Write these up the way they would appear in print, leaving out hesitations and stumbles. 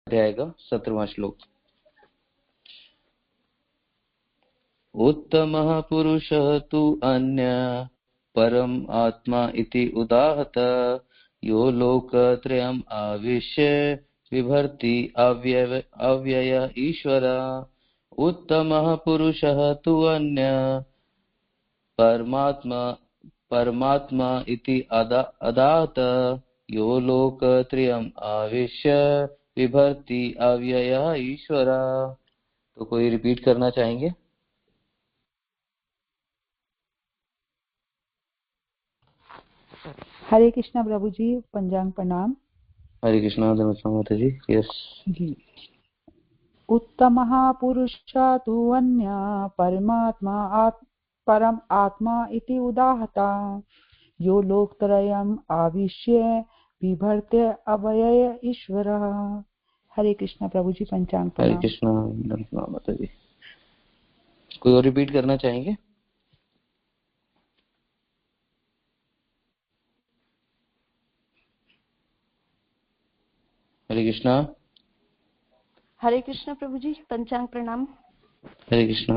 अध्याय का 17वां श्लोक। उत्तमः पुरुषः तु अन्य परम आत्मा इति उदाहत यो लोकत्रयम् आविश्य बिभर्ति अव्यय ईश्वर। उत्तमः पुरुषः तु अन्य परमात्मा इति अदाहत यो लोकत्रयम् आविश्य बिभर्ति अव्यय ईश्वर। तो कोई रिपीट करना चाहेंगे? हरे कृष्णा प्रभु जी, पंचांग प्रणाम। हरे कृष्णा माता जी। यस जी। उत्तमः पुरुषः तु अन्यः परमात्मा परम आत्मा इति उदाहता यो लोकत्रयम् आविश्य बिभर्त्य अव्यय ईश्वरः। हरे कृष्णा प्रभु जी, पंचांग हरे प्रणाम। कृष्णा माता जी। कोई और रिपीट करना चाहेंगे? हरे कृष्णा। हरे कृष्ण प्रभु जी, पंचांग प्रणाम। हरे कृष्णा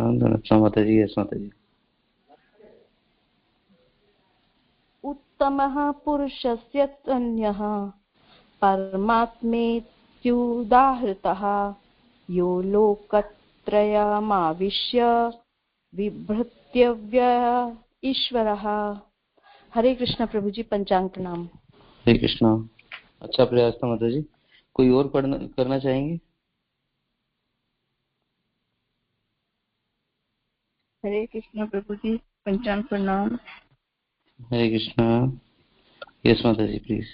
माता जी। यस माता जी। उत्तमः पुरुषस्य अन्यः परमात्मेत्युदाहृतः यो लोकत्रयमाविश्य बिभृत्यव्यय ईश्वरः। हरे कृष्ण प्रभु जी, पंचांग प्रणाम। हरे कृष्णा। अच्छा प्रयास था माता जी। कोई और करना चाहेंगे? हरे कृष्णा प्रभु जी, पंचांग प्रणाम। हरे कृष्णा। यस माता जी प्लीज।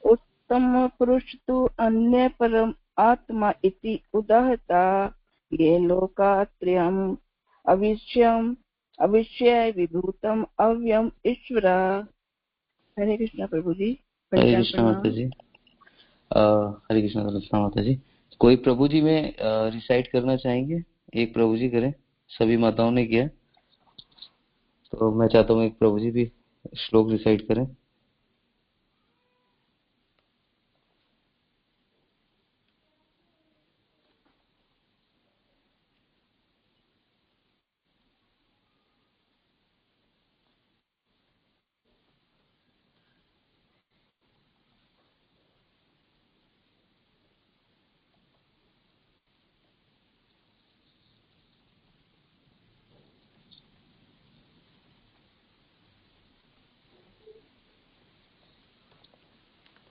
उत्तम पुरुष तु अन्य परम आत्मा इति उदाहता ये लोकात्रयम् अविश्य विभूतम अव्ययम ईश्वर। हरे कृष्णा प्रभु जी, हरे पंचांग कृष्णा माता प्रणाम। जी। हरे कृष्णा माता जी। कोई प्रभु जी में रिसाइट करना चाहेंगे? एक प्रभु जी करें, सभी माताओं ने किया तो मैं चाहता हूँ एक प्रभु जी भी श्लोक रिसाइट करें।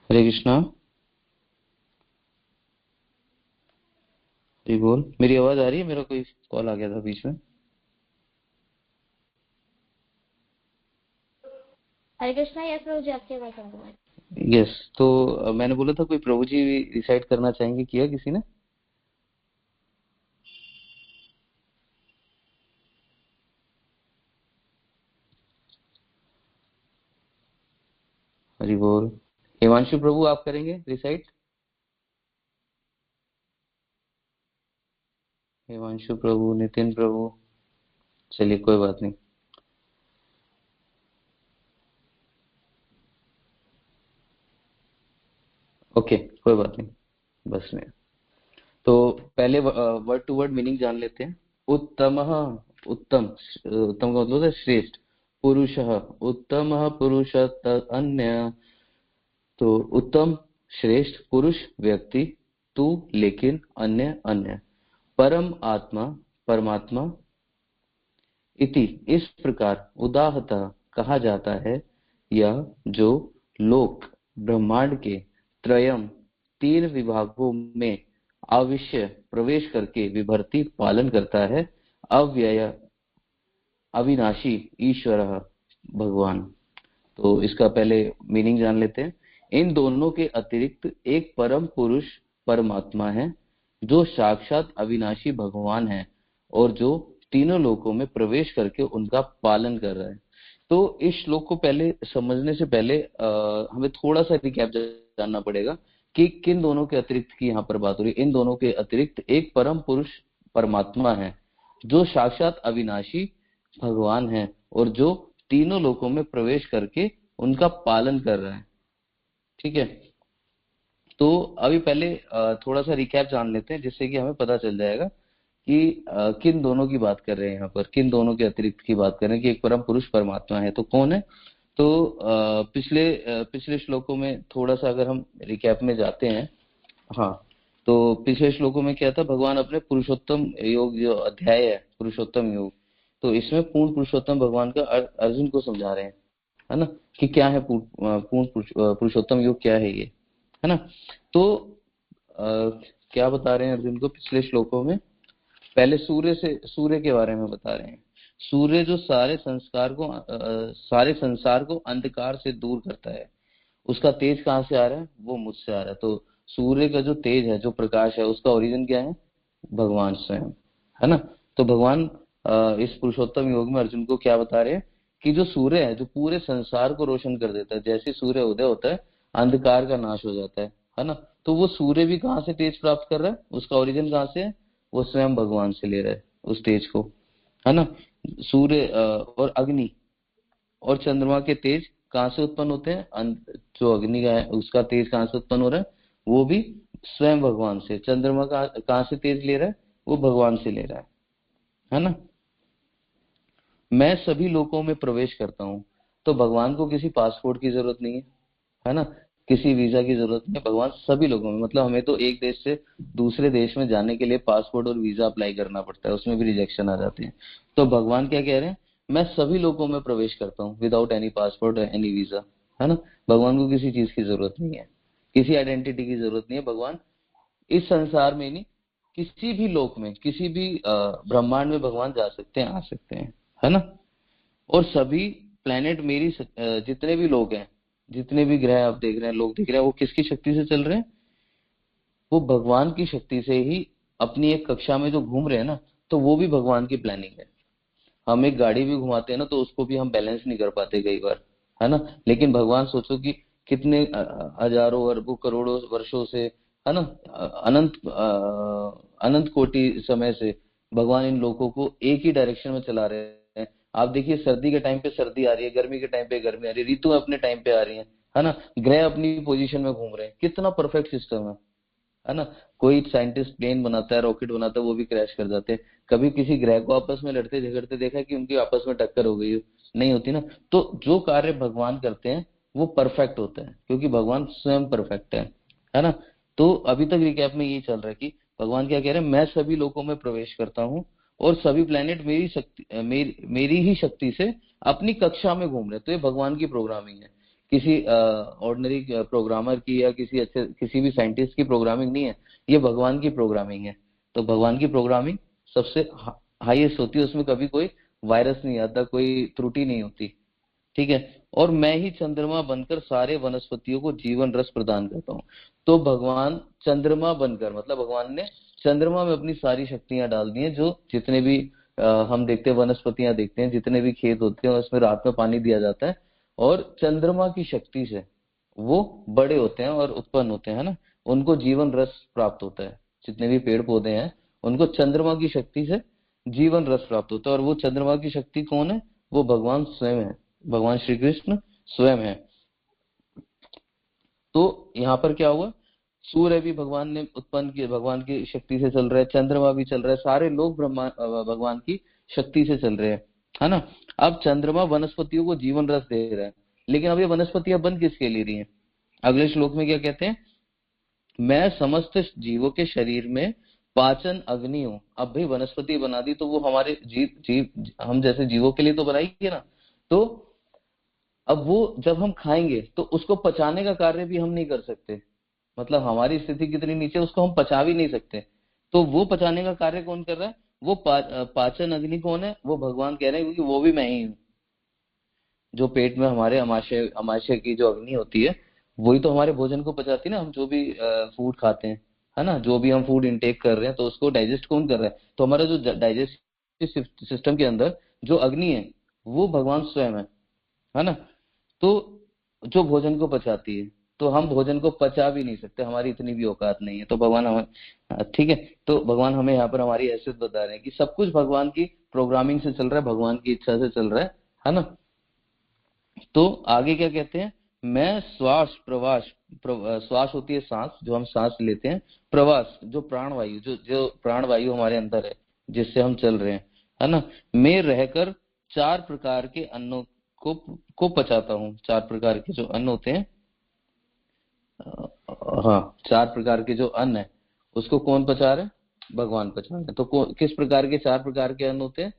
हरे कृष्णा। जी बोल। मेरी आवाज आ रही है? मेरा कोई कॉल आ गया था बीच में। हरे कृष्णा। यस प्रभु जी, आपकी आवाज आ रही है। यस। तो मैंने बोला था कोई प्रभु जी रिसाइट करना चाहेंगे, किया किसी ने? हरि बोल। हिमांशु प्रभु आप करेंगे रिसाइट? हिमांशु प्रभु, नितिन प्रभु, चलिए कोई बात नहीं। ओके कोई बात नहीं, बस में। तो पहले वर्ड टू वर्ड मीनिंग जान लेते हैं। उत्तमः, उत्तम, उत्तम का मतलब है श्रेष्ठ। पुरुषः, उत्तमः पुरुष अन्य, तो उत्तम श्रेष्ठ पुरुष व्यक्ति, तू लेकिन, अन्य अन्य। परम आत्मा परमात्मा, इति इस प्रकार, उदाहता कहा जाता है, यह जो लोक ब्रह्मांड के त्रयम तीन विभागों में अविश्य प्रवेश करके विभर्ति पालन करता है, अव्यय अविनाशी ईश्वर भगवान। तो इसका पहले मीनिंग जान लेते हैं। इन दोनों के अतिरिक्त एक परम पुरुष परमात्मा है जो साक्षात अविनाशी भगवान है और जो तीनों लोकों में प्रवेश करके उनका पालन कर रहा है। तो इस श्लोक को पहले समझने से पहले हमें थोड़ा सा रिकैप जानना पड़ेगा कि किन दोनों के अतिरिक्त की यहाँ पर बात हो रही है। इन दोनों के अतिरिक्त एक परम पुरुष परमात्मा है जो साक्षात अविनाशी भगवान है और जो तीनों लोकों में प्रवेश करके उनका पालन कर रहा है। ठीक है। तो अभी पहले थोड़ा सा रिकैप जान लेते हैं, जिससे कि हमें पता चल जाएगा कि किन दोनों की बात कर रहे हैं, यहाँ पर किन दोनों के अतिरिक्त की बात कर रहे हैं, कि एक परम पुरुष परमात्मा है, तो कौन है। तो पिछले श्लोकों में थोड़ा सा अगर हम रिकैप में जाते हैं, हाँ, तो पिछले श्लोकों में क्या था, भगवान अपने पुरुषोत्तम योग जो अध्याय है पुरुषोत्तम योग, तो इसमें पूर्ण पुरुषोत्तम भगवान का अर्जुन को समझा रहे हैं, है ना, कि क्या है पूर्ण पुरुषोत्तम योग, क्या है ये, है ना। तो क्या बता रहे हैं अर्जुन को पिछले श्लोकों में, पहले सूर्य के बारे में बता रहे हैं। सूर्य जो सारे संसार को अंधकार से दूर करता है, उसका तेज कहाँ से आ रहा है, वो मुझसे आ रहा है। तो सूर्य का जो तेज है, जो प्रकाश है, उसका ओरिजिन क्या है, भगवान स्वयं, है ना। तो भगवान इस पुरुषोत्तम योग में अर्जुन को क्या बता रहे हैं, कि जो सूर्य है, जो पूरे संसार को रोशन कर देता है, जैसे सूर्य उदय होता है अंधकार का नाश हो जाता है ना। तो वो सूर्य भी कहाँ से तेज प्राप्त कर रहा है, उसका ओरिजिन कहाँ से है, वो स्वयं भगवान से ले रहा है उस तेज को, है ना। सूर्य और अग्नि और चंद्रमा के तेज कहाँ से उत्पन्न होते हैं, जो अग्नि का है उसका तेज कहाँ से उत्पन्न हो रहा है, वो भी स्वयं भगवान से। चंद्रमा कहाँ से तेज ले रहा है, वो भगवान से ले रहा है ना। मैं सभी लोकों में प्रवेश करता हूँ, तो भगवान को किसी पासपोर्ट की जरूरत नहीं है ना, किसी वीजा की जरूरत नहीं है। भगवान सभी लोगों में, मतलब हमें तो एक देश से दूसरे देश में जाने के लिए पासपोर्ट और वीजा अप्लाई करना पड़ता है, उसमें भी रिजेक्शन आ जाते हैं। तो भगवान क्या कह रहे हैं, मैं सभी लोगों में प्रवेश करता हूँ without any passport any visa, है ना। भगवान को किसी चीज की जरूरत नहीं है, किसी आइडेंटिटी की जरूरत नहीं है। भगवान इस संसार में नहीं, किसी भी लोक में, किसी भी ब्रह्मांड में भगवान जा सकते हैं, आ सकते हैं, है ना। और सभी प्लेनेट मेरी जितने भी लोग हैं, जितने भी ग्रह आप देख रहे हैं, लोग देख रहे हैं, वो किसकी शक्ति से चल रहे हैं, वो भगवान की शक्ति से ही अपनी एक कक्षा में जो घूम रहे हैं ना, तो वो भी भगवान की प्लानिंग है। हम एक गाड़ी भी घुमाते हैं ना, तो उसको भी हम बैलेंस नहीं कर पाते कई बार, है ना। लेकिन भगवान सोचो कि कितने हजारों अरबों करोड़ों वर्षों से, है ना, अनंत कोटि समय से भगवान इन लोगों को एक ही डायरेक्शन में चला रहे हैं। आप देखिए, सर्दी के टाइम पे सर्दी आ रही है, गर्मी के टाइम पे गर्मी आ रही है, ऋतु अपने टाइम पे आ रही है ना। ग्रह अपनी पोजीशन में घूम रहे हैं, कितना परफेक्ट सिस्टम है ना। कोई साइंटिस्ट प्लेन बनाता है, रॉकेट बनाता है, वो भी क्रैश कर जाते हैं। कभी किसी ग्रह को आपस में लड़ते झगड़ते देखा है कि उनकी आपस में टक्कर हो गई हो, नहीं होती ना। तो जो कार्य भगवान करते हैं वो परफेक्ट होता है, क्योंकि भगवान स्वयं परफेक्ट है ना। तो अभी तक रिकैप में यही चल रहा है कि भगवान क्या कह रहे हैं, मैं सभी लोगों में प्रवेश करता हूँ और सभी प्लेनेट मेरी ही शक्ति से अपनी कक्षा में घूम रहे हैं। तो ये भगवान की प्रोग्रामिंग है, किसी ऑर्डिनरी प्रोग्रामर की या किसी भी साइंटिस्ट की प्रोग्रामिंग नहीं है, ये भगवान की प्रोग्रामिंग है। तो भगवान की प्रोग्रामिंग सबसे हाईएस्ट होती है, उसमें कभी कोई वायरस नहीं आता, कोई त्रुटि नहीं होती, ठीक है। और मैं ही चंद्रमा बनकर सारे वनस्पतियों को जीवन रस प्रदान करता हूँ। तो भगवान चंद्रमा बनकर, मतलब भगवान ने चंद्रमा में अपनी सारी शक्तियां डाल दी हैं। जो जितने भी हम देखते हैं, वनस्पतियां देखते हैं, जितने भी खेत होते हैं, उसमें रात में पानी दिया जाता है, और चंद्रमा की शक्ति से वो बड़े होते हैं और उत्पन्न होते हैं ना, उनको जीवन रस प्राप्त होता है। जितने भी पेड़ पौधे हैं, उनको चंद्रमा की शक्ति से जीवन रस प्राप्त होता है। और वो चंद्रमा की शक्ति कौन है, वो भगवान स्वयं है, भगवान श्री कृष्ण स्वयं है। तो यहाँ पर क्या हुआ, सूर्य भी भगवान ने उत्पन्न किया, भगवान की शक्ति से चल रहा है, चंद्रमा भी चल रहा है, सारे लोग भगवान की शक्ति से चल रहे हैं, है ना। अब चंद्रमा वनस्पतियों को जीवन रस दे रहा है, लेकिन अब ये वनस्पतियां बन किसके ले रही हैं, अगले श्लोक में क्या कहते हैं, मैं समस्त जीवों के शरीर में पाचन अग्नि हूं। अब भाई वनस्पति बना दी, तो वो हमारे जीव हम जैसे जीवों के लिए तो बनाई है ना। तो अब वो जब हम खाएंगे तो उसको पचाने का कार्य भी हम नहीं कर सकते, मतलब हमारी स्थिति कितनी नीचे, उसको हम पचा भी नहीं सकते। तो वो पचाने का कार्य कौन कर रहा है, वो पाचन अग्नि कौन है, वो भगवान कह रहे हैं, क्योंकि वो भी मैं ही हूँ। जो पेट में हमारे अमाशय की जो अग्नि होती है, वही तो हमारे भोजन को पचाती है ना। हम जो भी फूड खाते हैं, है ना, जो भी हम फूड इंटेक कर रहे हैं, तो उसको डाइजेस्ट कौन कर रहा है, तो हमारा जो डाइजेस्टिव सिस्टम के अंदर जो अग्नि है, वो भगवान स्वयं है ना। तो जो भोजन को पचाती है, तो हम भोजन को पचा भी नहीं सकते, हमारी इतनी भी औकात नहीं है। तो भगवान हमें, ठीक है, तो भगवान हमें यहाँ पर हमारी हैसियत बता रहे हैं कि सब कुछ भगवान की प्रोग्रामिंग से चल रहा है, भगवान की इच्छा से चल रहा है ना। तो आगे क्या कहते हैं, मैं श्वास प्रवास श्वास होती है सांस, जो हम सांस लेते हैं। प्रवास जो प्राणवायु, जो प्राणवायु हमारे अंदर है जिससे हम चल रहे हैं, है ना, में रहकर 4 प्रकार के अन्नों को पचाता हूँ। 4 प्रकार के जो अन्न होते हैं, हाँ 4 प्रकार के जो अन्न है उसको कौन पचा रहा है? भगवान पचा रहे हैं। तो किस प्रकार के 4 प्रकार के अन्न होते हैं?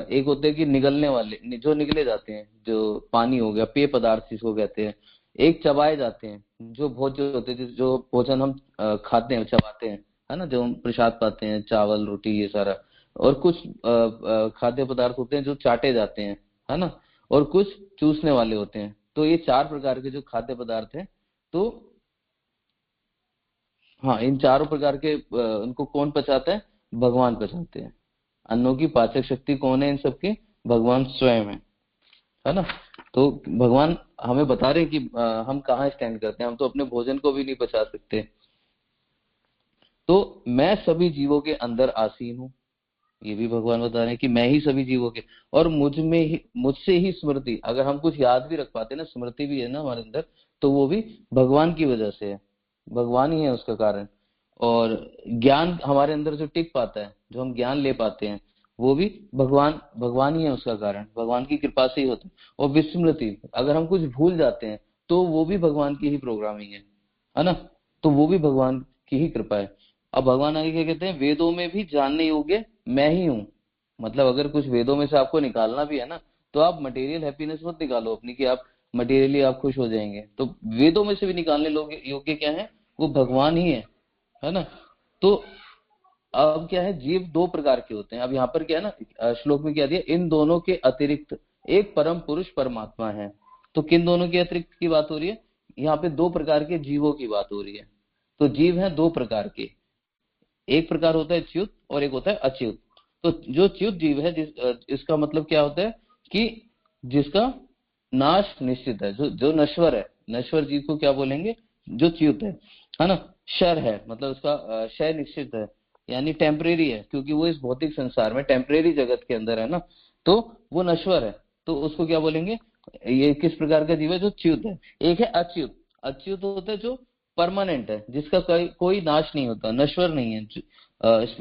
एक होते हैं कि निगलने वाले, जो निगले जाते हैं, जो पानी हो गया, पेय पदार्थ जिसको कहते हैं। एक चबाए जाते हैं, जो भोज्य होते हैं, जो भोजन हम खाते हैं, चबाते हैं, है ना, जो हम प्रसाद पाते हैं, चावल रोटी ये सारा। और कुछ खाद्य पदार्थ होते हैं जो चाटे जाते हैं, है ना, और कुछ चूसने वाले होते हैं। तो ये 4 प्रकार के जो खाद्य पदार्थ हैं, तो हाँ इन चारों प्रकार के उनको कौन पचाता है? भगवान पचाते हैं। अन्नों की पाचक शक्ति कौन है इन सबकी? भगवान स्वयं है ना। तो भगवान हमें बता रहे हैं कि हम कहाँ स्टैंड करते हैं। हम तो अपने भोजन को भी नहीं पचा सकते। तो मैं सभी जीवों के अंदर आसीन हूँ, ये भी भगवान बता रहे हैं कि मैं ही सभी जीवों के, और मुझसे ही स्मृति, अगर हम कुछ याद भी रख पाते हैं ना, स्मृति भी है ना हमारे अंदर, तो वो भी भगवान की वजह से है, भगवान ही है उसका कारण। और ज्ञान हमारे अंदर जो टिक पाता है, जो हम ज्ञान ले पाते हैं, वो भी भगवान ही है उसका कारण, भगवान की कृपा से ही होता है। और विस्मृति, अगर हम कुछ भूल जाते हैं तो वो भी भगवान की ही प्रोग्रामिंग है ना, तो वो भी भगवान की ही कृपा है। अब भगवान आगे क्या कहते हैं? वेदों में भी जानने योग्य मैं ही हूँ। मतलब अगर कुछ वेदों में से आपको निकालना भी है ना, तो आप मटेरियल हैप्पीनेस मत निकालो अपनी कि आप मटेरियली आप खुश हो जाएंगे। तो वेदों में से भी निकालने योग्य क्या है? वो भगवान ही है ना। तो अब क्या है, जीव 2 प्रकार के होते हैं। अब यहाँ पर क्या है ना, श्लोक में क्या दिया? इन दोनों के अतिरिक्त एक परम पुरुष परमात्मा है। तो किन दोनों के अतिरिक्त की बात हो रही है? यहाँ पे 2 प्रकार के जीवों की बात हो रही है। तो जीव हैं 2 प्रकार के, एक प्रकार होता है च्युत और एक होता है अच्युत। तो जो च्युत जीव है, इसका मतलब क्या होता है कि जिसका नाश निश्चित है, जो नश्वर है। नश्वर जीव को क्या बोलेंगे? जो च्युत है ना। शर है, मतलब उसका क्षय निश्चित है, यानी टेम्परेरी है, क्योंकि वो इस भौतिक संसार में टेम्परेरी जगत के अंदर है ना, तो वो नश्वर है। तो उसको क्या बोलेंगे? ये किस प्रकार का जीव है? जो च्युत है। एक है अच्युत। अच्युत होता है जो परमानेंट है, जिसका कोई नाश नहीं होता, नश्वर नहीं है,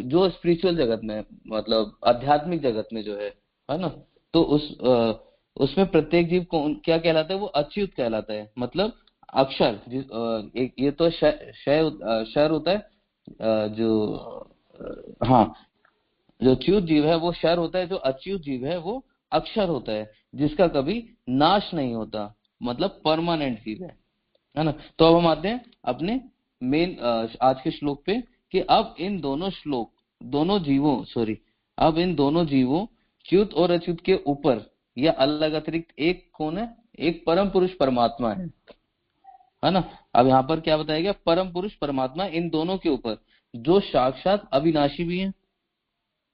जो स्पिरिचुअल जगत में, मतलब आध्यात्मिक जगत में जो है ना। तो उसमें प्रत्येक जीव क्या कहलाता है? वो अच्युत कहलाता है, मतलब अक्षर। ये तो शर होता है, हाँ, जो च्युत जीव है वो शर होता है, जो अच्युत जीव है वो अक्षर होता है, जिसका कभी नाश नहीं होता, मतलब परमानेंट जीव है ना। तो अब हम आते हैं अपने मेन आज के श्लोक पे, कि अब इन दोनों जीवों च्युत और अच्युत के ऊपर या अलग अतिरिक्त एक कौन है? एक परम पुरुष परमात्मा है ना। अब यहाँ पर क्या बताया गया? परम पुरुष परमात्मा इन दोनों के ऊपर, जो साक्षात अविनाशी भी है,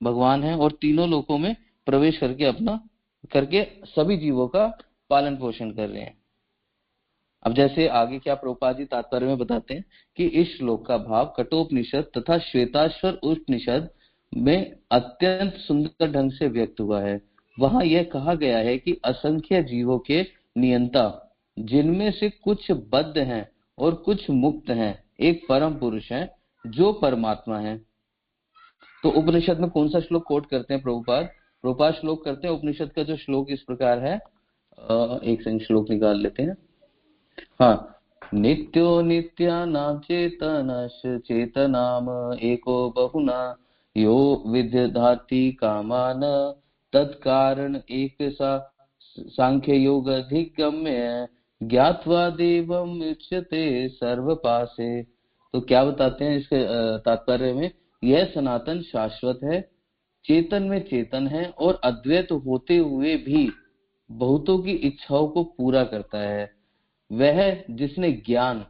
भगवान है, और तीनों लोकों में प्रवेश करके सभी जीवों का पालन पोषण कर रहे हैं। अब जैसे आगे क्या प्रभुपाद जी तात्पर्य में बताते हैं कि इस श्लोक का भाव कठोपनिषद तथा श्वेताश्वर उपनिषद में अत्यंत सुंदर ढंग से व्यक्त हुआ है। वहां यह कहा गया है कि असंख्य जीवों के नियंता, जिनमें से कुछ बद्ध हैं और कुछ मुक्त हैं, एक परम पुरुष है जो परमात्मा है। तो उपनिषद में कौन सा श्लोक कोट करते हैं प्रभुपाद श्लोक करते हैं उपनिषद का जो श्लोक इस प्रकार है, एक सेकंड श्लोक निकाल लेते हैं। हाँ, नित्यो नित्यानां चेतनश्च चेतनाम एको बहुना यो विदधाति कामान तत्कारण एक सा सांख्य योग अधिगम्य ज्ञात्वा देवम उच्यते सर्वपासे। तो क्या बताते हैं इसके तात्पर्य में? यह सनातन शाश्वत है, चेतन में चेतन है, और अद्वैत होते हुए भी बहुतों की इच्छाओं को पूरा करता है। वह जिसने ज्ञान,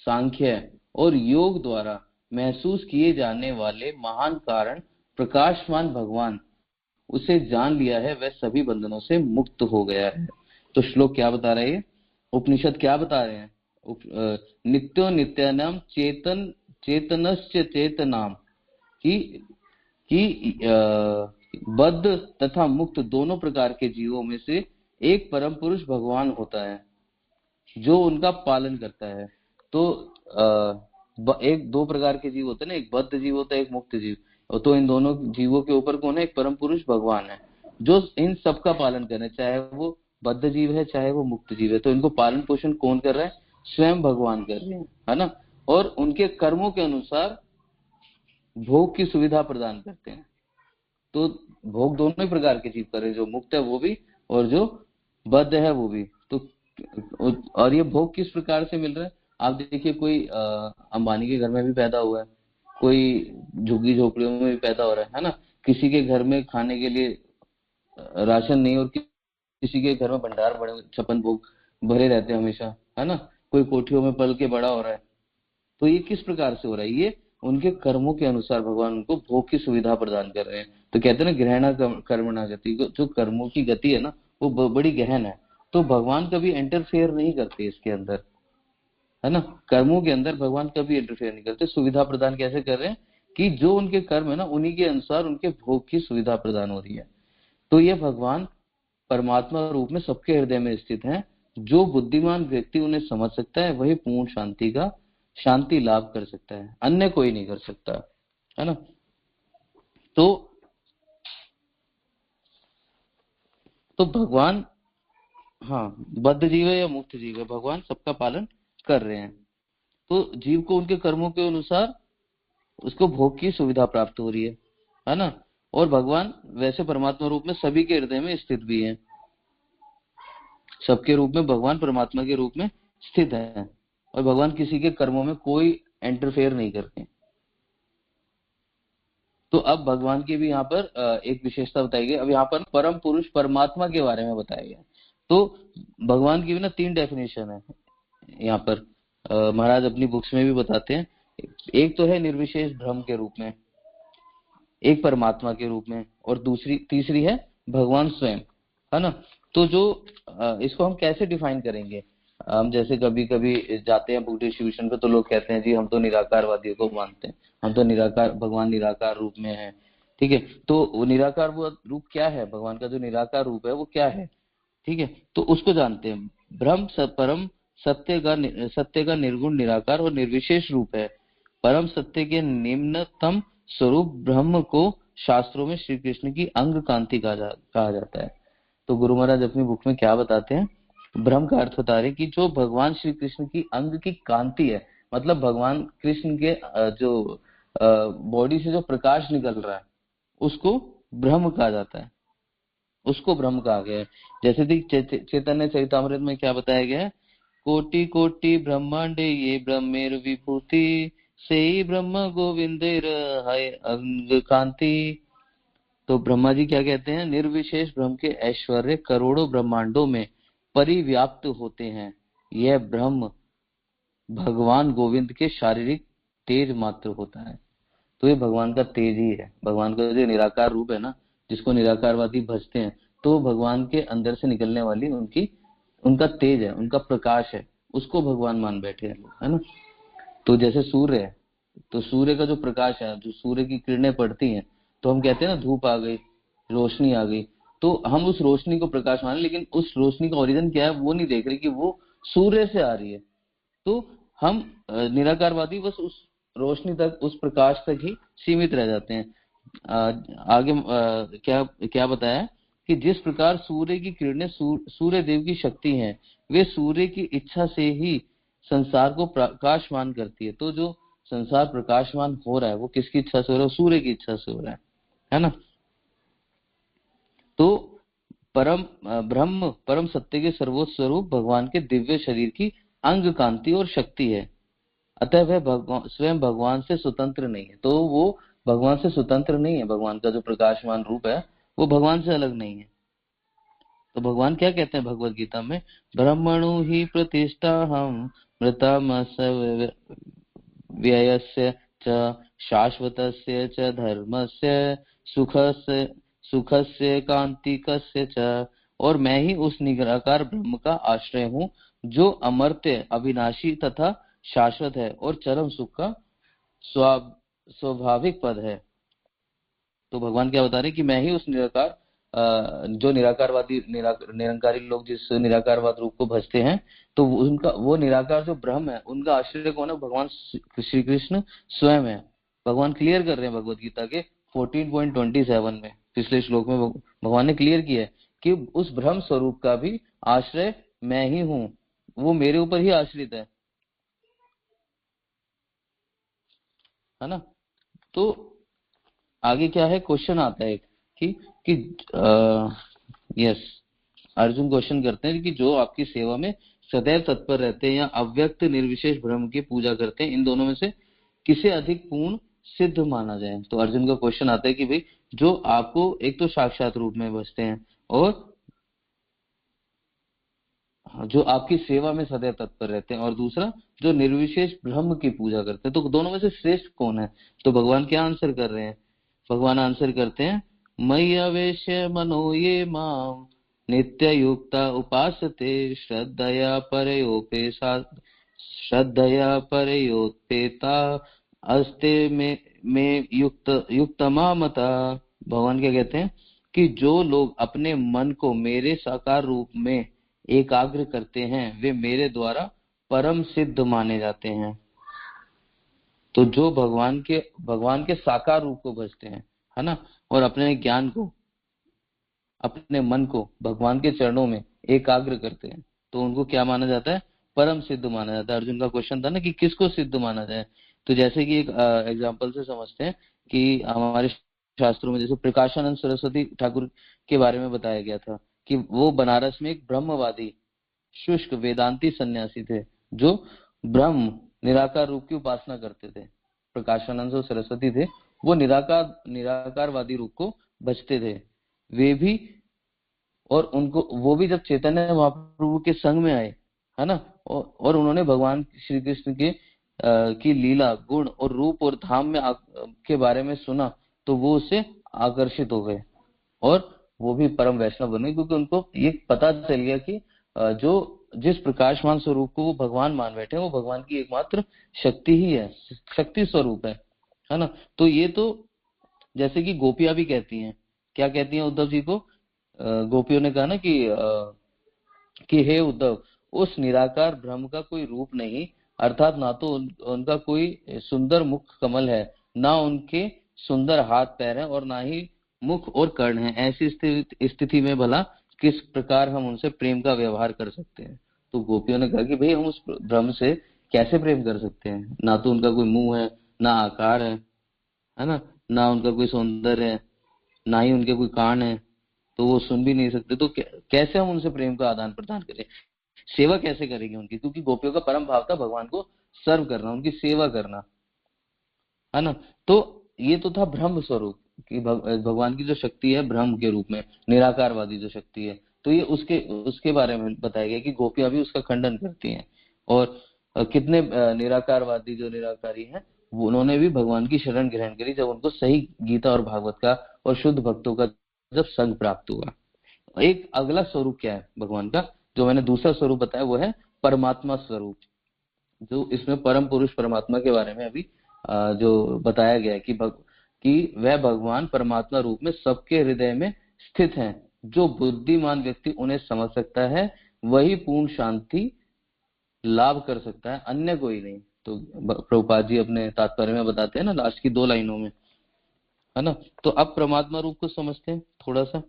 सांख्य और योग द्वारा महसूस किए जाने वाले महान कारण प्रकाशमान भगवान उसे जान लिया है, वह सभी बंधनों से मुक्त हो गया है। तो श्लोक क्या बता रहे हैं? उपनिषद क्या बता रहे हैं? नित्यो नित्यानाम चेतनश्च चेतनाम, कि बद्ध तथा मुक्त दोनों प्रकार के जीवों में से एक परम पुरुष भगवान होता है, जो उनका पालन करता है। तो एक दो प्रकार के जीव होते हैं ना, एक बद्ध जीव होता है, एक मुक्त जीव। तो इन दोनों जीवों के ऊपर कौन है? एक परम पुरुष भगवान है, जो इन सबका पालन कर रहे हैं, चाहे वो बद्ध जीव है चाहे वो मुक्त जीव है। तो इनको पालन पोषण कौन कर रहा है? स्वयं भगवान कर रहे हैं, है ना। और उनके कर्मों के अनुसार भोग की सुविधा प्रदान करते हैं। तो भोग दोनों ही प्रकार के जीव कर रहे हैं, जो मुक्त है वो भी और जो बद्ध है वो भी। तो और ये भोग किस प्रकार से मिल रहा है? आप देखिए, कोई अंबानी के घर में भी पैदा हुआ है, कोई झुग्गी झोपड़ियों में भी पैदा हो रहा है ना। किसी के घर में खाने के लिए राशन नहीं, और किसी के घर में भंडार बड़े छप्पन भोग भरे रहते हैं हमेशा, है ना। कोई कोठियों में पल के बड़ा हो रहा है। तो ये किस प्रकार से हो रहा है? ये उनके कर्मों के अनुसार भगवान उनको भोग की सुविधा प्रदान कर रहे हैं। तो कहते हैं ना, ग्रहणा कर्मणा गति, जो कर्मों की गति है ना वो बड़ी गहन है। तो भगवान कभी इंटरफेयर नहीं करते इसके अंदर, है ना। कर्मों के अंदर भगवान कभी इंटरफेयर नहीं करते। सुविधा प्रदान कैसे कर रहे हैं? कि जो उनके कर्म है ना उन्हीं के अनुसार उनके भोग की सुविधा प्रदान हो रही है। तो ये भगवान परमात्मा रूप में सबके हृदय में स्थित हैं। जो बुद्धिमान व्यक्ति उन्हें समझ सकता है वही पूर्ण शांति लाभ कर सकता है, अन्य कोई नहीं कर सकता, है ना। तो भगवान, हाँ, बद्ध जीव है या मुक्त जीव है, भगवान सबका पालन कर रहे हैं। तो जीव को उनके कर्मों के अनुसार उसको भोग की सुविधा प्राप्त हो रही है ना। और भगवान वैसे परमात्मा रूप में सभी के हृदय में स्थित भी हैं। सबके रूप में भगवान परमात्मा के रूप में स्थित है, और भगवान किसी के कर्मों में कोई इंटरफेयर नहीं करते। तो अब भगवान की भी यहाँ पर एक विशेषता बताई गई। अब यहाँ पर परम पुरुष परमात्मा के बारे में बताया गया। तो भगवान की भी ना 3 डेफिनेशन है यहाँ पर, महाराज अपनी बुक्स में भी बताते हैं। एक तो है निर्विशेष ब्रह्म के रूप में, एक परमात्मा के रूप में, और तीसरी है भगवान स्वयं, है ना। तो जो इसको हम कैसे डिफाइन करेंगे? हम जैसे कभी कभी जाते हैं बुक डिस्ट्रीब्यूशन पे, तो लोग कहते हैं जी हम तो निराकारवादियों को मानते हैं, हम तो भगवान निराकार रूप में है। ठीक है, तो वो निराकार वो रूप क्या है? भगवान का जो निराकार रूप है वो क्या है? ठीक है, तो उसको जानते हैं। ब्रह्म परम सत्य का निर्गुण निराकार और निर्विशेष रूप है। परम सत्य के निम्नतम स्वरूप ब्रह्म को शास्त्रों में श्री कृष्ण की अंग कांति कहा जाता है। तो गुरु महाराज अपनी बुक में क्या बताते हैं? ब्रह्म का अर्थ बता रहे कि जो भगवान श्री कृष्ण की अंग की कांति है, मतलब भगवान कृष्ण के जो बॉडी से जो प्रकाश निकल रहा है उसको ब्रह्म कहा जाता है, उसको ब्रह्म कहा गया है। जैसे चैतन्य चरितामृत में क्या बताया गया है? कोटि कोटि ब्रह्मांडे ये ब्रह्मेर विभूति से ब्रह्म गोविंदेर हाय अंग कांति। तो ब्रह्मा जी क्या कहते हैं? निर्विशेष ब्रह्म के ऐश्वर्य करोड़ों ब्रह्मांडों में परिव्याप्त होते हैं। यह ब्रह्म भगवान गोविंद के शारीरिक तेज मात्र होता है। तो ये भगवान का तेज ही है। भगवान का जो निराकार रूप है ना, जिसको निराकारवादी भजते हैं, तो भगवान के अंदर से निकलने वाली उनका तेज है, उनका प्रकाश है, उसको भगवान मान बैठे हैं लोग, है ना। तो जैसे सूर्य है, तो सूर्य का जो प्रकाश है, जो सूर्य की किरणें पड़ती हैं, तो हम कहते हैं ना धूप आ गई, रोशनी आ गई। तो हम उस रोशनी को प्रकाश माने, लेकिन उस रोशनी का ओरिजिन क्या है वो नहीं देख रहे कि वो सूर्य से आ रही है। तो हम निराकारवादी बस उस रोशनी तक, उस प्रकाश तक ही सीमित रह जाते हैं। आगे क्या क्या बताया कि जिस प्रकार सूर्य की किरणें सूर्य देव की शक्ति हैं, वे सूर्य की इच्छा से ही संसार को प्रकाशमान करती है। तो जो संसार प्रकाशमान हो रहा है वो किसकी इच्छा से हो रहा है? सूर्य की इच्छा से हो रहा है ना। तो ब्रह्म परम सत्य के सर्वोच्च स्वरूप भगवान के दिव्य शरीर की अंग कांति और शक्ति है। अतः वह स्वयं भगवान से स्वतंत्र नहीं है। तो वो भगवान से स्वतंत्र नहीं है। भगवान का जो प्रकाशमान रूप है वो भगवान से अलग नहीं है। तो भगवान क्या कहते हैं भगवत गीता में? ब्रह्मणु ही प्रतिष्ठा हम मृतमस्य व्ययस्य च शाश्वतस्य च धर्मस्य सुखस्य कांतिकस्य च। और मैं ही उस निराकार ब्रह्म का आश्रय हूँ जो अमर्त्य, अविनाशी तथा शाश्वत है और चरम सुख का स्वाभाविक पद है। तो भगवान क्या बता रहे कि मैं ही उस निराकार जो निराकारवादी निरंकारी लोग जिस निराकारवाद रूप को भजते हैं, तो उनका वो निराकार जो ब्रह्म है, उनका आश्रय कौन है? भगवान श्री कृष्ण स्वयं है। भगवान क्लियर कर रहे हैं भगवत गीता के 14.27 में, पिछले श्लोक में भगवान ने क्लियर किया है कि उस ब्रह्म स्वरूप का भी आश्रय मैं ही हूँ, वो मेरे ऊपर ही आश्रित है ना। तो आगे क्या है, क्वेश्चन आता है कि यस, अर्जुन क्वेश्चन करते हैं कि जो आपकी सेवा में सदैव तत्पर रहते हैं या अव्यक्त निर्विशेष ब्रह्म की पूजा करते हैं, इन दोनों में से किसे अधिक पूर्ण सिद्ध माना जाए। तो अर्जुन का क्वेश्चन आता है कि भाई जो आपको एक तो साक्षात रूप में बसते हैं और जो आपकी सेवा में सदैव तत्पर रहते हैं, और दूसरा जो निर्विशेष ब्रह्म की पूजा करते हैं, तो दोनों में से श्रेष्ठ कौन है? तो भगवान क्या आंसर कर रहे हैं? भगवान आंसर करते हैं, मयि आवेश्य मनो ये माम नित्य युक्ता उपासते श्रद्धया परयोपेता अस्ते में युक्तमा मता। भगवान क्या कहते हैं कि जो लोग अपने मन को मेरे साकार रूप में एकाग्र करते हैं, वे मेरे द्वारा परम सिद्ध माने जाते हैं। तो जो भगवान के साकार रूप को भजते हैं, है ना, और अपने ज्ञान को, अपने मन को भगवान के चरणों में एकाग्र करते हैं, तो उनको क्या माना जाता है? परम सिद्ध माना जाता है। अर्जुन का क्वेश्चन था ना कि किसको सिद्ध माना जाए। तो जैसे कि एक एग्जांपल से समझते हैं कि हमारे शास्त्रों में जैसे प्रकाशानंद सरस्वती ठाकुर के बारे में बताया गया था कि वो बनारस में एक ब्रह्मवादी शुष्क वेदांती सन्यासी थे जो ब्रह्म निराकार रूप की उपासना करते थे। प्रकाशानंद जो सरस्वती थे वो निराकारवादी रूप को भजते थे। वे भी, और उनको वो भी जब चैतन्य महाप्रभु के संग में आए, है ना, और उन्होंने भगवान श्री कृष्ण के की लीला, गुण और रूप और धाम में के बारे में सुना, तो वो उससे आकर्षित हो गए और वो भी परम वैष्णव बने, क्योंकि उनको ये पता चल गया कि जो जिस प्रकाशमान स्वरूप को वो भगवान मान बैठे हैं, वो भगवान की एकमात्र शक्ति ही है, शक्ति स्वरूप है ना। तो ये तो जैसे कि गोपियां भी कहती हैं, क्या कहती हैं उद्धव जी को? गोपियों ने कहा ना कि हे उद्धव, उस निराकार ब्रह्म का कोई रूप नहीं, अर्थात ना तो उनका कोई सुंदर मुख कमल है, ना उनके सुंदर हाथ पैर हैं, और ना ही मुख और कर्ण है। ऐसी स्थिति में भला किस प्रकार हम उनसे प्रेम का व्यवहार कर सकते हैं? तो गोपियों ने कहा कि भाई हम उस ब्रह्म से कैसे प्रेम कर सकते हैं? ना तो उनका कोई मुंह है, ना आकार है ना, ना उनका कोई सौंदर्य है, ना ही उनके कोई कान है, तो वो सुन भी नहीं सकते। तो कैसे हम उनसे प्रेम का आदान प्रदान करें? सेवा कैसे करेंगे उनकी? क्योंकि गोपियों का परम भाव था भगवान को सर्व करना, उनकी सेवा करना, है ना। तो ये तो था ब्रह्म स्वरूप कि भगवान की जो शक्ति है ब्रह्म के रूप में, निराकारवादी जो शक्ति है, तो ये उसके बारे में बताया गया कि गोपियां भी उसका खंडन करती हैं। और कितने निराकारवादी जो निराकारी हैं, उन्होंने भी भगवान की शरण ग्रहण करी जब उनको सही गीता और भागवत का और शुद्ध भक्तों का जब संग प्राप्त हुआ। एक अगला स्वरूप क्या है भगवान का, जो मैंने दूसरा स्वरूप बताया, वो है परमात्मा स्वरूप। जो इसमें परम पुरुष परमात्मा के बारे में अभी जो बताया गया है कि वह भगवान परमात्मा रूप में सबके हृदय में स्थित हैं। जो बुद्धिमान व्यक्ति उन्हें समझ सकता है वही पूर्ण शांति लाभ कर सकता है, अन्य कोई नहीं। तो प्रभुपाद जी अपने तात्पर्य में बताते हैं ना, लास्ट की 2 लाइनों में, है ना। तो अब परमात्मा रूप को समझते हैं थोड़ा सा।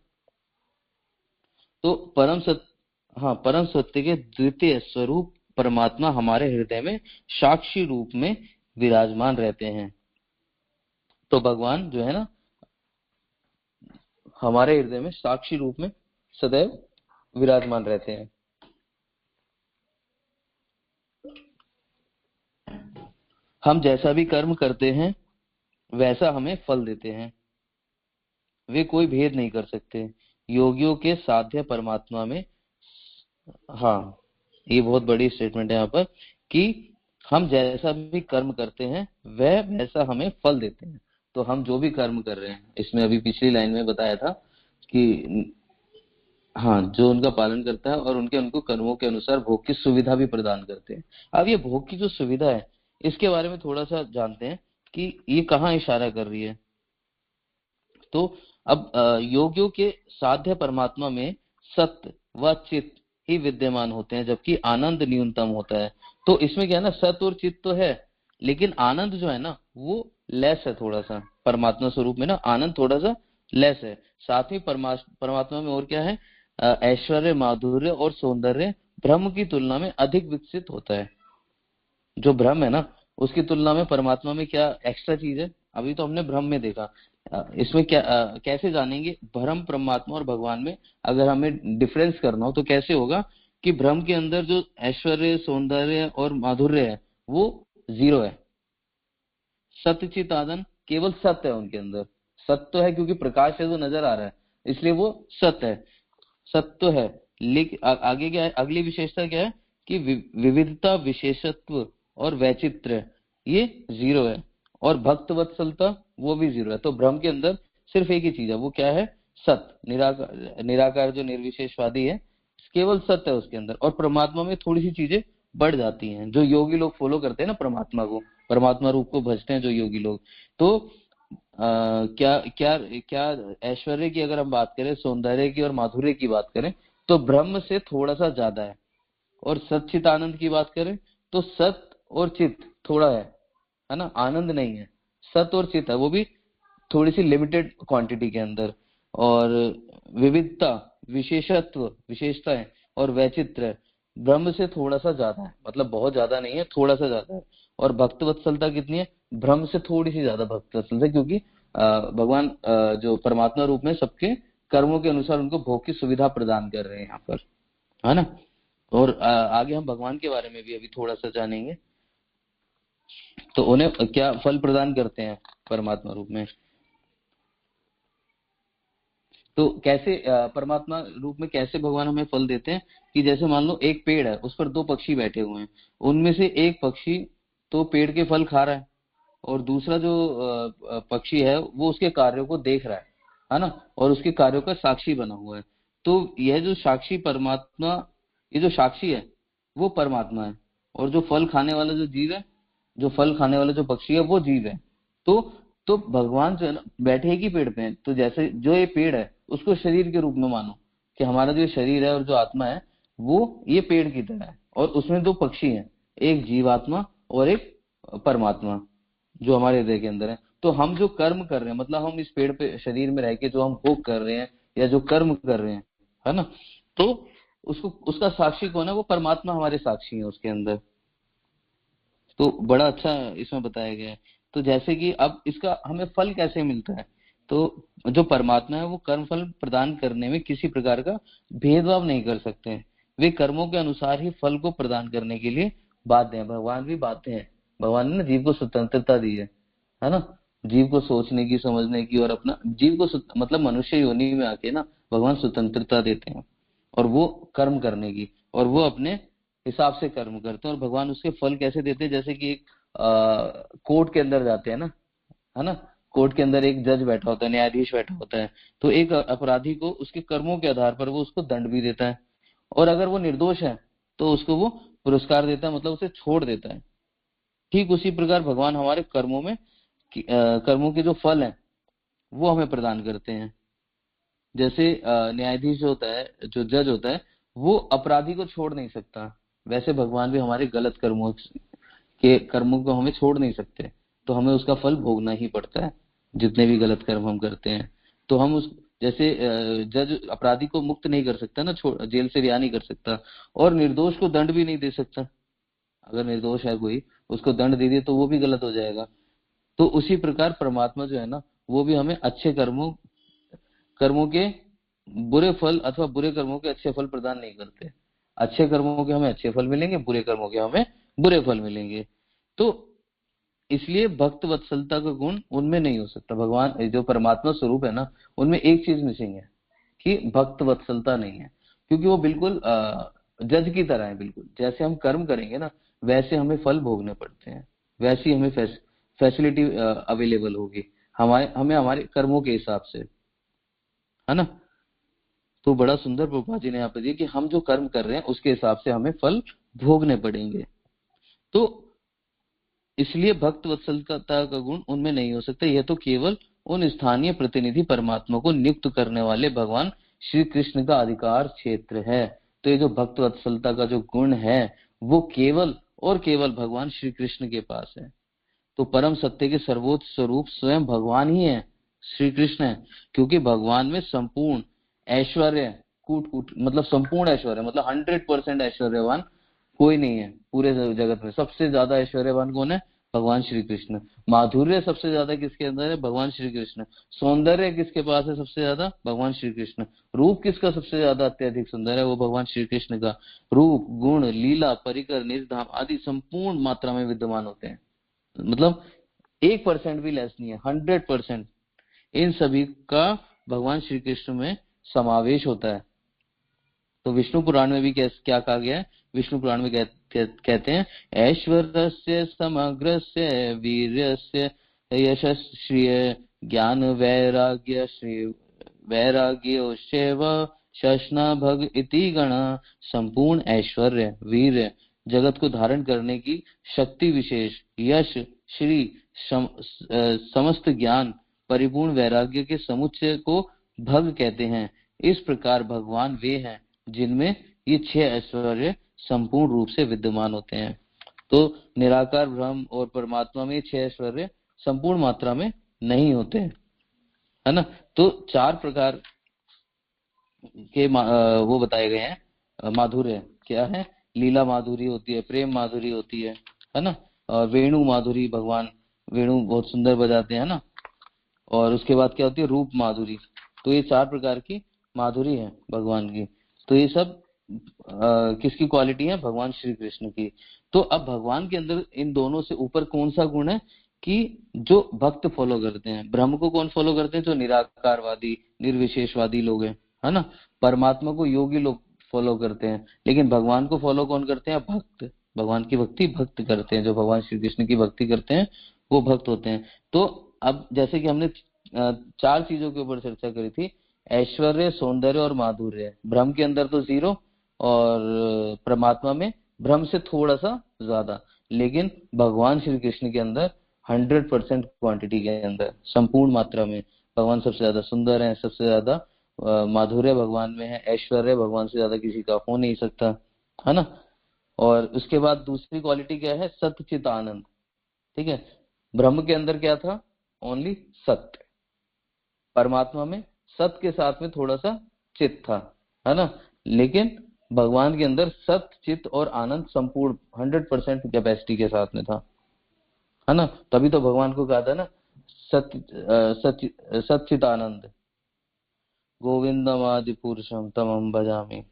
तो परम सत्य के द्वितीय स्वरूप परमात्मा हमारे हृदय में साक्षी रूप में विराजमान रहते हैं। तो भगवान जो है ना, हमारे हृदय में साक्षी रूप में सदैव विराजमान रहते हैं। हम जैसा भी कर्म करते हैं वैसा हमें फल देते हैं, वे कोई भेद नहीं कर सकते। योगियों के साध्य परमात्मा में, हाँ ये बहुत बड़ी स्टेटमेंट है यहाँ पर, कि हम जैसा भी कर्म करते हैं वह वैसा हमें फल देते हैं। तो हम जो भी कर्म कर रहे हैं, इसमें अभी पिछली लाइन में बताया था कि हाँ, जो उनका पालन करता है और उनको कर्मों के अनुसार भोग की सुविधा भी प्रदान करते हैं। अब ये भोग की जो सुविधा है, इसके बारे में थोड़ा सा जानते हैं कि ये कहाँ इशारा कर रही है। तो अब योगियों के साध्य परमात्मा में सत्य व चित्त ही विद्यमान होते हैं, जबकि आनंद न्यूनतम होता है। तो इसमें क्या है ना, सत्य और चित्त तो है, लेकिन आनंद जो है ना वो लेस है थोड़ा सा। परमात्मा स्वरूप में ना आनंद थोड़ा सा लेस है। साथ ही परमात्मा में और क्या है, ऐश्वर्य, माधुर्य और सौंदर्य ब्रह्म की तुलना में अधिक विकसित होता है। जो ब्रह्म है ना उसकी तुलना में परमात्मा में क्या एक्स्ट्रा चीज है, अभी तो हमने ब्रह्म में देखा। इसमें क्या कैसे जानेंगे ब्रह्म, परमात्मा और भगवान में अगर हमें डिफरेंस करना हो तो कैसे होगा कि ब्रह्म के अंदर जो ऐश्वर्य, सौंदर्य और माधुर्य है वो 0 है। सत्य चित आनंद केवल सत्य है उनके अंदर। सत्य तो है क्योंकि प्रकाश है जो नजर आ रहा है, इसलिए वो सत्य है, सत्य तो है। लेकिन आगे क्या है, अगली विशेषता क्या है कि विविधता, विशेषत्व और वैचित्र्य ये 0 है, और भक्त वत्सलता वो भी 0 है। तो ब्रह्म के अंदर सिर्फ एक ही चीज है, वो क्या है, सत्य, निराकार जो निर्विशेषवादी है केवल सत्य है उसके अंदर। और परमात्मा में थोड़ी सी चीजें बढ़ जाती हैं, जो योगी लोग फॉलो करते हैं ना परमात्मा को, परमात्मा रूप को भजते हैं जो योगी लोग। तो क्या क्या क्या ऐश्वर्य की अगर हम बात करें, सौंदर्य की और माधुर्य की बात करें तो ब्रह्म से थोड़ा सा ज्यादा है। और सच्चित आनंद की बात करें तो सत्य और चित्त थोड़ा है ना, आनंद नहीं है, सत्य और चित्त है, वो भी थोड़ी सी लिमिटेड क्वांटिटी के अंदर। और विविधता, विशेषत्व, विशेषताएं और वैचित्र्य ब्रह्म से थोड़ा सा ज्यादा है, मतलब बहुत ज्यादा नहीं है, थोड़ा सा ज्यादा है। और भक्त वत्सलता कितनी है, ब्रह्म से थोड़ी सी ज्यादा भक्त वत्सलता, क्योंकि भगवान जो परमात्मा रूप में सबके कर्मों के अनुसार उनको भोग की सुविधा प्रदान कर रहे हैं यहाँ पर, है ना। और आगे हम भगवान के बारे में भी अभी थोड़ा सा जानेंगे। तो उन्हें क्या फल प्रदान करते हैं परमात्मा रूप में, तो कैसे परमात्मा रूप में कैसे भगवान हमें फल देते हैं कि जैसे मान लो एक पेड़ है, उस पर 2 पक्षी बैठे हुए हैं, उनमें से एक पक्षी तो पेड़ के फल खा रहा है और दूसरा जो पक्षी है वो उसके कार्यों को देख रहा है ना, और उसके कार्यों का साक्षी बना हुआ है। तो यह जो साक्षी परमात्मा, ये जो साक्षी है वो परमात्मा है, और जो फल खाने वाला जो जीव है, जो फल खाने वाला जो पक्षी है वो जीव है। तो भगवान जो है ना बैठे एक ही पेड़ पे हैं, तो जैसे जो ये पेड़ है उसको शरीर के रूप में मानो कि हमारा जो शरीर है और जो आत्मा है वो ये पेड़ की तरह है, और उसमें 2 पक्षी हैं, एक जीवात्मा और एक परमात्मा जो हमारे हृदय के अंदर है। तो हम जो कर्म कर रहे हैं, मतलब हम इस पेड़ पे शरीर में रह के जो हम भोग कर रहे हैं या जो कर्म कर रहे हैं, है ना, तो उसको उसका साक्षी कौन है, वो परमात्मा हमारे साक्षी है उसके अंदर। तो बड़ा अच्छा इसमें बताया गया है। तो जैसे कि अब इसका हमें फल कैसे मिलता है, तो जो परमात्मा है वो कर्म फल प्रदान करने में किसी प्रकार का भेदभाव नहीं कर सकते हैं, वे कर्मों के अनुसार ही फल को प्रदान करने के लिए बाध्य हैं। भगवान भी बाध्य हैं, भगवान ने ना जीव को स्वतंत्रता दी है ना, जीव को सोचने की, समझने की, और अपना जीव को मतलब मनुष्य योनि में आके ना भगवान स्वतंत्रता देते हैं और वो कर्म करने की, और वो अपने हिसाब से कर्म करते हैं। और भगवान उसके फल कैसे देते हैं, जैसे कि एक कोर्ट के अंदर जाते हैं ना, है ना, कोर्ट के अंदर एक जज बैठा होता है, न्यायाधीश बैठा होता है, तो एक अपराधी को उसके कर्मों के आधार पर वो उसको दंड भी देता है, और अगर वो निर्दोष है तो उसको वो पुरस्कार देता है, मतलब उसे छोड़ देता है। ठीक उसी प्रकार भगवान हमारे कर्मों में कर्मों के जो फल हैं वो हमें प्रदान करते हैं। जैसे न्यायाधीश जो होता है, जो जज होता है, वो अपराधी को छोड़ नहीं सकता, वैसे भगवान भी हमारे गलत कर्मों को हमें छोड़ नहीं सकते, तो हमें उसका फल भोगना ही पड़ता है। जितने भी गलत कर्म हम करते हैं तो हम उस, जैसे जज अपराधी को मुक्त नहीं कर सकता ना, जेल से रिहा नहीं कर सकता, और निर्दोष को दंड भी नहीं दे सकता। अगर निर्दोष है कोई, उसको दंड दे दिए तो वो भी गलत हो जाएगा। तो उसी प्रकार परमात्मा जो है ना वो भी हमें अच्छे कर्मों के बुरे फल अथवा बुरे कर्मों के अच्छे फल प्रदान नहीं करते। अच्छे कर्मों के हमें अच्छे फल मिलेंगे, बुरे कर्मों के हमें बुरे फल मिलेंगे। तो इसलिए भक्त वत्सलता का गुण उनमें नहीं हो सकता। भगवान जो परमात्मा स्वरूप है ना उनमें एक चीज मिसिंग है कि भक्त वत्सलता नहीं है, क्योंकि वो बिल्कुल जज की तरह है। बिल्कुल जैसे हम कर्म करेंगे ना वैसे हमें फल भोगने पड़ते हैं, वैसी हमें फैसिलिटी अवेलेबल होगी हमें हमारे कर्मों के हिसाब से, है ना। तो बड़ा सुंदर प्रभुपाद जी ने यहाँ पे दिया कि हम जो कर्म कर रहे हैं उसके हिसाब से हमें फल भोगने पड़ेंगे। तो इसलिए भक्त वत्सलता का गुण उनमें नहीं हो सकता, यह तो केवल उन स्थानीय प्रतिनिधि परमात्मा को नियुक्त करने वाले भगवान श्री कृष्ण का अधिकार क्षेत्र है। तो ये जो भक्त वत्सलता का जो गुण है वो केवल और केवल भगवान श्री कृष्ण के पास है। तो परम सत्य के सर्वोच्च स्वरूप स्वयं भगवान ही है, श्री कृष्ण है, क्योंकि भगवान में संपूर्ण ऐश्वर्य कूट कूट मतलब संपूर्ण ऐश्वर्य मतलब 100% ऐश्वर्यवान कोई नहीं है पूरे जगत में। सबसे ज्यादा ऐश्वर्यवान कौन है? भगवान श्री कृष्ण। माधुर्य सबसे ज्यादा किसके अंदर है? भगवान श्री कृष्ण। सौंदर्य किसके पास है सबसे ज्यादा? भगवान श्री कृष्ण। रूप किसका सबसे ज्यादा अत्यधिक सुंदर है? वो भगवान श्री कृष्ण का। रूप, गुण, लीला, परिकर, निर्धाम आदि संपूर्ण मात्रा में विद्यमान होते हैं, मतलब 1% भी लेस नहीं है, 100% इन सभी का भगवान श्री कृष्ण में समावेश होता है। तो विष्णु पुराण में भी क्या कहा गया है? विष्णु पुराण में कहते हैं ऐश्वर्यस्य समग्रस्य वीर्यस्य यशस्श्रिय ज्ञान वैराग्य श्री वैराग्योश्चैव शशना भग इति गण। संपूर्ण ऐश्वर्य, वीर्य, जगत को धारण करने की शक्ति विशेष, यश, श्री, समस्त ज्ञान, परिपूर्ण वैराग्य के समुच्चय को भग कहते हैं। इस प्रकार भगवान वे हैं जिनमें ये 6 ऐश्वर्य संपूर्ण रूप से विद्यमान होते हैं। तो निराकार ब्रह्म और परमात्मा में 6 ऐश्वर्य संपूर्ण मात्रा में नहीं होते हैं, है ना। तो 4 प्रकार के वो बताए गए हैं माधुर्य। क्या है? लीला माधुरी होती है, प्रेम माधुरी होती है ना, और वेणु माधुरी, भगवान वेणु बहुत सुंदर बजाते हैं ना। और उसके बाद क्या होती है? रूप माधुरी। तो ये 4 प्रकार की माधुरी है भगवान की। तो ये सब किसकी क्वालिटी है? भगवान श्री कृष्ण की। तो अब भगवान के अंदर इन दोनों से ऊपर कौन सा गुण है कि जो भक्त फॉलो करते हैं? ब्रह्म को कौन फॉलो करते हैं? जो निराकारवादी निर्विशेषवादी लोग हैं, है ना। परमात्मा को योगी लोग फॉलो करते हैं, लेकिन भगवान को फॉलो कौन करते हैं? भक्त। भगवान की भक्ति भक्त करते हैं। जो भगवान श्री कृष्ण की भक्ति करते हैं वो भक्त होते हैं। तो अब जैसे कि हमने 4 चीजों के ऊपर चर्चा करी थी, ऐश्वर्य, सौंदर्य और माधुर्य। ब्रह्म के अंदर तो 0 और परमात्मा में ब्रह्म से थोड़ा सा ज्यादा, लेकिन भगवान श्री कृष्ण के अंदर 100% क्वांटिटी के अंदर संपूर्ण मात्रा में भगवान सबसे ज्यादा सुंदर है, सबसे ज्यादा माधुर्य भगवान में है, ऐश्वर्य भगवान से ज्यादा किसी का हो नहीं सकता, है ना। और उसके बाद दूसरी क्वालिटी क्या है? सत्चित आनंद। ठीक है, ब्रह्म के अंदर क्या था? ओनली सत्य। परमात्मा में सत्य के साथ में थोड़ा सा चित था, है ना। लेकिन भगवान के अंदर सत्य, चित और आनंद संपूर्ण 100% कैपेसिटी के साथ में था, है ना। तभी तो भगवान को कहा था ना सच्चित आनंद गोविंदम आदि पुरुषम तमम भजामि।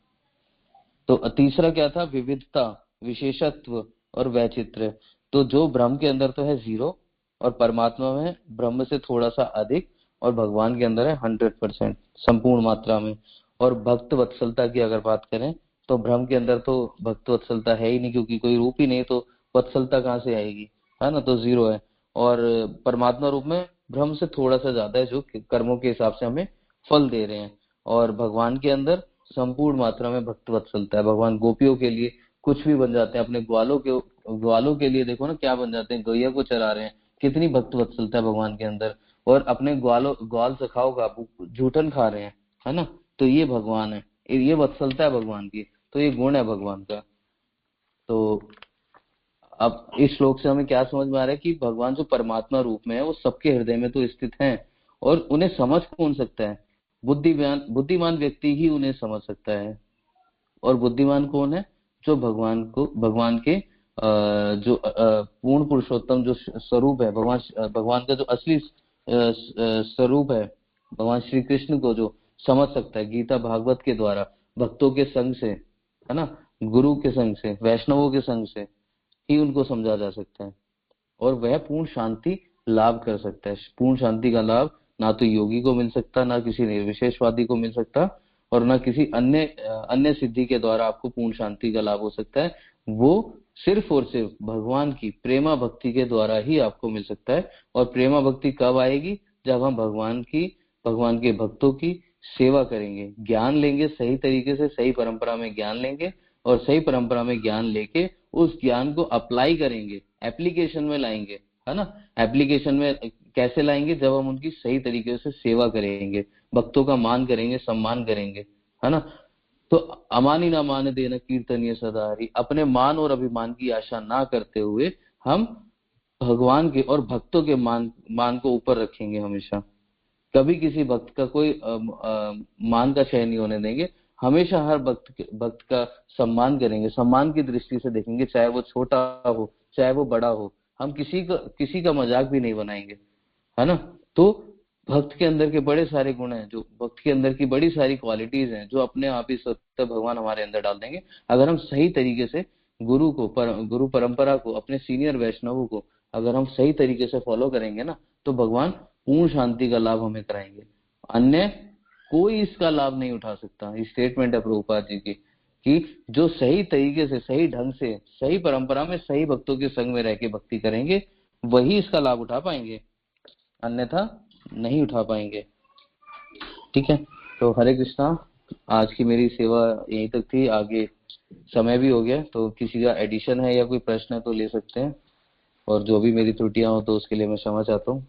तो तीसरा क्या था? विविधता, विशेषत्व और वैचित्र्य। तो जो ब्रह्म के अंदर तो है 0 और परमात्मा में ब्रह्म से थोड़ा सा अधिक और भगवान के अंदर है 100% संपूर्ण मात्रा में। और भक्त वत्सलता की अगर बात करें तो ब्रह्म के अंदर तो भक्त वत्सलता है ही नहीं, क्योंकि कोई रूप ही नहीं, तो वत्सलता कहाँ से आएगी, है ना। तो 0 है। और परमात्मा रूप में ब्रह्म से थोड़ा सा ज्यादा है, जो कर्मों के हिसाब से हमें फल दे रहे हैं। और भगवान के अंदर संपूर्ण मात्रा में भक्त वत्सलता है। भगवान गोपियों के लिए कुछ भी बन जाते हैं, अपने ग्वालों के लिए देखो ना क्या बन जाते हैं, गैया को चरा रहे हैं। कितनी भक्त वत्सलता है भगवान के अंदर। और अपने ग्वाल सखाओ का जूठन खा रहे हैं, है ना। तो ये भगवान है, ये वत्सलता है भगवान की। तो ये गुण है भगवान का। तो अब इस श्लोक से हमें क्या समझ में आ रहा है कि भगवान जो परमात्मा रूप में है वो सबके हृदय में तो स्थित हैं, और उन्हें समझ कौन सकता है? बुद्धिमान व्यक्ति ही उन्हें समझ सकता है। और बुद्धिमान कौन है? जो भगवान के जो पूर्ण पुरुषोत्तम जो स्वरूप है, भगवान का जो असली स्वरूप है, भगवान श्री कृष्ण को जो समझ सकता है गीता भागवत के द्वारा, भक्तों के संग से, है ना, गुरु के संग से, वैष्णवों के संग से ही उनको समझा जा सकता है। और वह पूर्ण शांति लाभ कर सकता है। पूर्ण शांति का लाभ ना तो योगी को मिल सकता, ना किसी निर्विशेषवादी को मिल सकता, और ना किसी अन्य सिद्धि के द्वारा आपको पूर्ण शांति का लाभ हो सकता है। वो सिर्फ और सिर्फ भगवान की प्रेमा भक्ति के द्वारा ही आपको मिल सकता है। और प्रेमा भक्ति कब आएगी? जब हम भगवान के भक्तों की सेवा करेंगे, ज्ञान लेंगे, सही तरीके से सही परंपरा में ज्ञान लेंगे, और सही परंपरा में ज्ञान लेके उस ज्ञान को अप्लाई करेंगे, एप्लीकेशन में लाएंगे, है ना। एप्लीकेशन में कैसे लाएंगे? जब हम उनकी सही तरीके से सेवा करेंगे, भक्तों का मान करेंगे, सम्मान करेंगे, है ना। तो अमानी ना मान देना कीर्तनीय सदा हरि, अपने मान और अभिमान की आशा ना करते हुए हम भगवान के और भक्तों के मान को ऊपर रखेंगे हमेशा। कभी किसी भक्त का कोई मान का क्षय नहीं होने देंगे। हमेशा हर भक्त का सम्मान करेंगे, सम्मान की दृष्टि से देखेंगे, चाहे वो छोटा हो चाहे वो बड़ा हो। हम किसी का मजाक भी नहीं बनाएंगे, है ना। तो भक्त के अंदर के बड़े सारे गुण हैं, जो भक्त के अंदर की बड़ी सारी क्वालिटीज हैं, जो अपने आप ही स्वतः भगवान हमारे अंदर डाल देंगे अगर हम सही तरीके से गुरु परंपरा को, अपने सीनियर वैष्णवों को अगर हम सही तरीके से फॉलो करेंगे ना, तो भगवान पूर्ण शांति का लाभ हमें कराएंगे। अन्य कोई इसका लाभ नहीं उठा सकता। ये स्टेटमेंट है प्रभुपाद जी की कि जो सही तरीके से, सही ढंग से, सही परंपरा में, सही भक्तों के संग में रह के भक्ति करेंगे, वही इसका लाभ उठा पाएंगे, अन्यथा नहीं उठा पाएंगे। ठीक है, तो हरे कृष्णा। आज की मेरी सेवा यहीं तक थी, आगे समय भी हो गया, तो किसी का एडिशन है या कोई प्रश्न है तो ले सकते हैं, और जो भी मेरी त्रुटियां हो तो उसके लिए मैं क्षमा चाहता हूँ।